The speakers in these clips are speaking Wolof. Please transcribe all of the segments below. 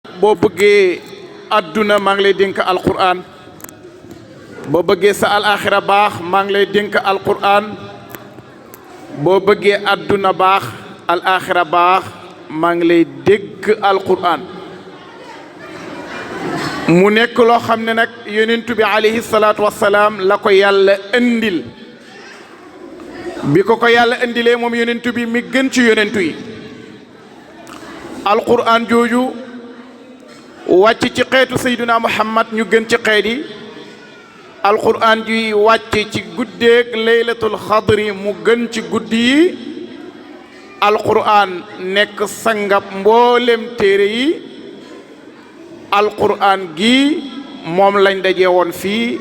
boo bëggee adduna maa ngi lay dénk alquran boo bëggee sa alaxira baax maa ngi lay dénk alquran boo bëggee adduna baax alaxira baax maa ngi lay dégg alquran mu nekk loo xam ne nag yonent bi alayhi salaatu wassalaam la ko yàlla indil bi ko yàlla indilee moom yonent bi mi gën ci yonentu yi alquran jooju wàcc ci xeetu sayduna muhammad ñu gën ci xeet yi alquran ji wàcc ci guddeeg laylatul xadri mu gën ci guddi yi alquran nekk sangab mboolem téere yi alquran gi moom lañ daje woon fii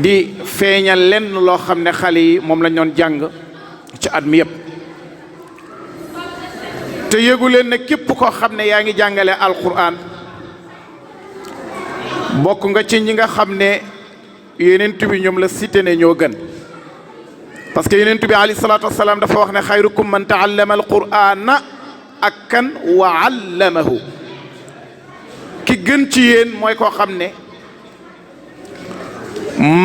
di feeñal lenn loo xam ne xale yi moom lañ doon jàng ci at mi yëpp te yëgu leen ne képp koo xam ne yaa ngi jàngale alquran bokk nga ci ñi nga xam ne yonent bi ñoom la cité ne ñoo gën parce que yonent bi alayhi salaatu wasalaam dafa wax ne xayrukum man taallama alqurana ak kan wa allamahu ki gën ci yéen mooy koo xam ne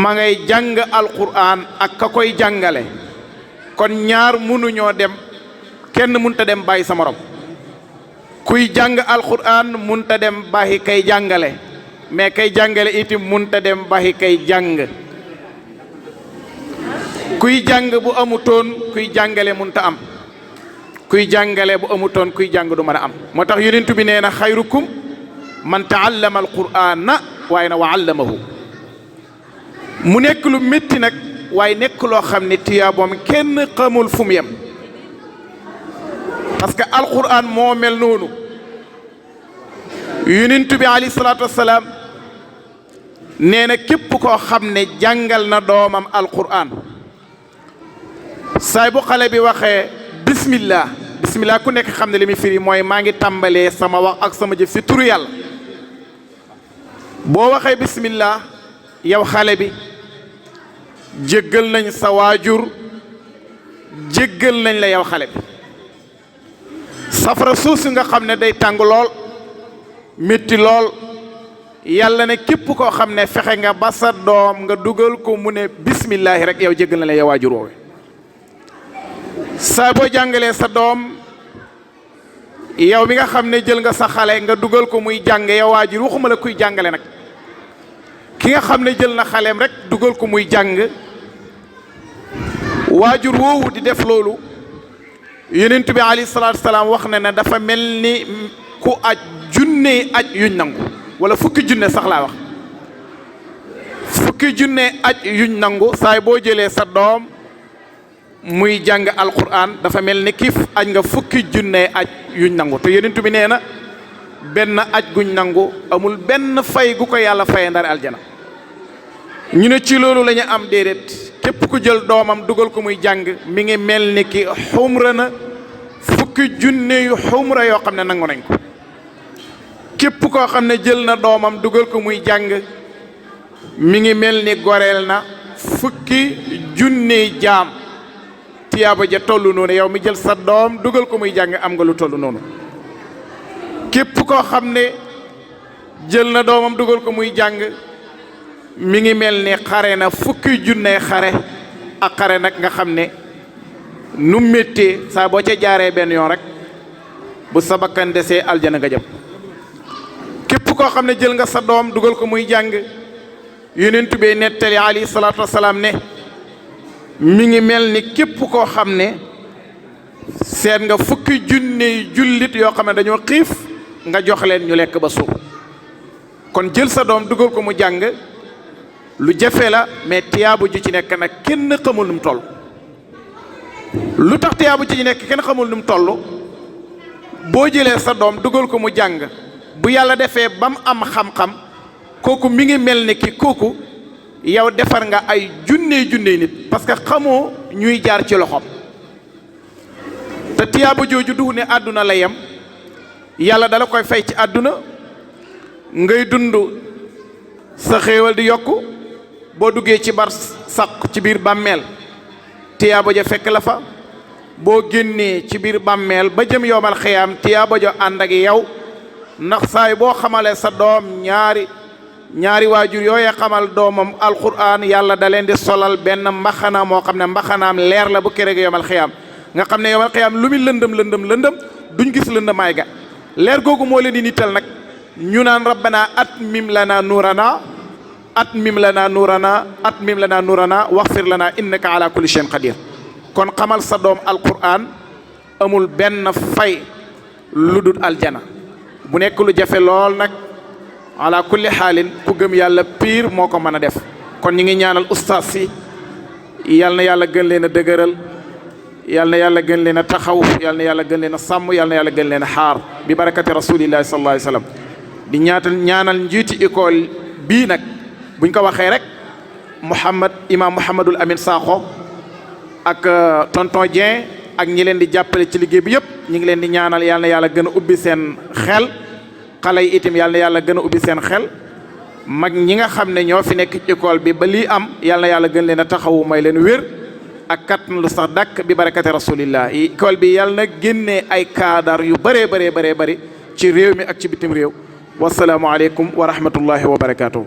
ma ngay jàng alquran ak ka koy jàngale kon ñaar mënuñoo dem kenn munta dem bàyyi sa morom kuy jàng alquran munta dem bàyyi kay jàngale mais kay jàngale itam munta dem bàyyi kay jàng kuy jàng bu amutoon kuy jàngale munta am kuy jàngale bu amutoon kuy jàng du mën a am moo tax yonent bi nee na xayrukum man taallama alqur'ana waaye na wa allamahu mu nekk lu métti nag waaye nekk loo xam ne tiyaaboom kenn xamul fu mu yem parce que alqur'an moo mel noonu yonent bi alayhi salaatu wassalaam nee na képp koo xam ne jàngal na doomam alqur'an saay bu xale bi waxee bismillah bismillah ku nekk xam ne li muy firi mooy maa ngi tàmbalee sama wax ak sama jëf ci turu yàlla boo waxee bismillah yow xale bi jéggal nañ sa waajur jéggal nañ la yow xale bi safara suusi nga xam ne day tàng lool métti lool yàlla ne képp koo xam ne fexe nga ba sa doom nga dugal ko mu ne bismillahi rek yow jéggal na la yow waajur woowe saa boo jàngalee sa doom yow mi nga xam ne jël nga sa xale nga dugal ko muy jàng yow waajur waxuma la kuy jàngale nag ki nga xam ne jël na xaleem rek dugal ko muy jàng waajur woowu di def loolu yonent bi alayhi salaatu wasalaam wax na ne dafa mel ni ku aj junne aj yuñ nangu wala fukki junne sax laa wax fukki junne aj yuñ nangu saay boo jëlee sa doom muy jàng alquran dafa mel ni kiif aj nga fukki junne aj yuñ nangu te yonent bi nee na benn aj guñ nangu amul benn fay gu ko yàlla faye ndar aljana ñu ne ci loolu la ñu am déedéet képp ku jël doomam dugal ko muy jàng mi ngi mel ni ki xumra na fukki junne yu xumra yoo xam ne nangu nañ ko képp koo xam ne jël na doomam dugal ko muy jàng mi ngi mel ni goreel na fukki junne jaam tiyaaba ja tollu noonu yow mi jël sa doom dugal ko muy jàng am nga lu tollu noonu képp koo xam ne jël na doomam dugal ko muy jàng mi ngi mel ni xare na fukki junne xare ak xare nag nga xam ne nu méttee saa boo ca jaaree benn yoon rek bu sa bakkan desee aljana nga jëm képp koo xam ne jël nga sa doom dugal ko muy jàng yonent bi nettali alayhi salaatu wasalaam ne mi ngi mel ni képp koo xam ne seet nga fukki junne jullit yoo xam ne dañoo xiif nga jox leen ñu lekk ba suur kon jël sa doom dugal ko mu jàng lu jafe la mais tiyaabu ju ci nekk nag kenn xamul nu mu toll lu tax tiyaabu ju ci nekk kenn xamul nu mu toll boo jëlee sa doom dugal ko mu jàng bu yàlla defee ba mu am xam-xam kooku mi ngi mel ni ki kooku yow defar nga ay junne nit parce que xamoo ñuy jaar ci loxoom te tiyaabu jooju du ne àdduna la yem yàlla dala koy fay ci àdduna ngay dund sa xéewal di yokku boo duggee ci bar saq ci biir bàmmeel tiyaaba ja fekk la fa boo génnee ci biir bàmmeel ba jëm yowmal xiyaam tiyaaba ja ànd ak yow ndax saay boo xamalee sa doom ñaari waajur yooyee xamal doomam alquran yàlla da leen di solal benn mbaxana moo xam ne mbaxanaam leer la bu kereg yomal xiyaam nga xam ne yomal xiyaam lu muy lëndëm duñ gis lëndamaay ga leer googu moo leen di nittal nag ñu naan rabbana atmim lana nuurana atmim lana nuurana atmim lana nuurana waxfir lana innaka ala kulli shay'in qadir kon xamal sa doom alquran amul benn fay lu dul aljana bu nekk lu jafe lool nag ala kulli xaalin ku gëm yàlla piir moo ko mën a def kon ñi ngi ñaanal ustaas si yal na yàlla gën leen a dëgëral yal na yàlla gën leen a taxaw yal na yàlla gën leen a sàmm yal na yàlla gën leen a xaar bi barakati rasulillahi sallallahu alayhi wa sallam di ñaanal njiiti école bii nag buñ ko waxee rek imam Mouhamadul Amin Sakho ak tonton Dieng ak ñi leen di jàppale ci liggéey bi yëpp ñi ngi leen di ñaanal yal na yàlla gën a ubbi seen xel xale yi itam yal na yàlla gën a ubbi seen xel mag ñi nga xam ne ñoo fi nekk ci école bi ba lii am yal na yàlla gën leen a taxawu may leen wér ak kattan lu sax dàkk bi barakati rasulillah école bi yal na génnee ay kaadar yu bëree bëri ci réew mi ak ci bitim réew wasalaamu aleykum wa rahmatullahi wa barakatuhu